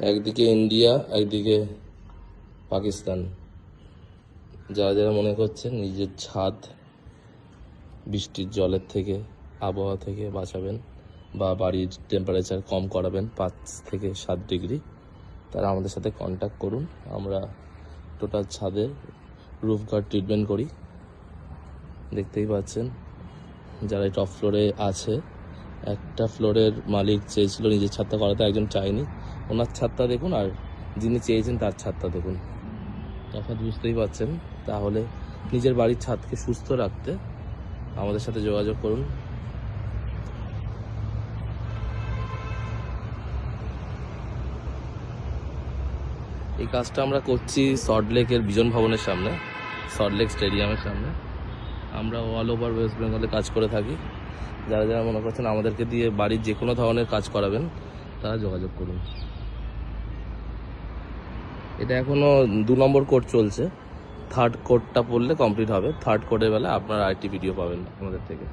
একদিকে ইন্ডিয়া, একদিকে পাকিস্তান। যারা যারা মনে করছেন নিজের ছাদ বৃষ্টির জলের থেকে, আবহাওয়া থেকে বাঁচাবেন বা বাড়ির টেম্পারেচার কম করাবেন 5 থেকে 7 ডিগ্রি, তারা আমাদের সাথে কন্ট্যাক্ট করুন। আমরা টোটাল ছাদে রুফ গার্ড ট্রিটমেন্ট করি। দেখতেই পাচ্ছেন যারা টপ ফ্লোরে আছে, একটা ফ্লোরের মালিক চেয়েছিল নিজের ছাদটা করাতে, একজন চায়নি। ওনার ছাদটা দেখুন আর যিনি চেয়েছেন তার ছাদটা দেখুন, তফাৎ বুঝতেই পারছেন। তাহলে নিজের বাড়ির ছাদকে সুস্থ রাখতে আমাদের সাথে যোগাযোগ করুন। এই কাজটা আমরা করছি সল্টলেকের বিজন ভবনের সামনে, সল্টলেক স্টেডিয়ামের সামনে। আমরা অল ওভার ওয়েস্ট বেঙ্গলে কাজ করে থাকি। যারা যারা মনে করছেন আমাদেরকে দিয়ে বাড়ির যে কোনো ধরনের কাজ করাবেন, তারা যোগাযোগ করুন। এটা এখনও 2 নম্বর কোড চলছে, 3rd কোডটা পড়লে কমপ্লিট হবে। 3rd কোডের বেলা আপনারা আরেকটি ভিডিও পাবেন আমাদের থেকে।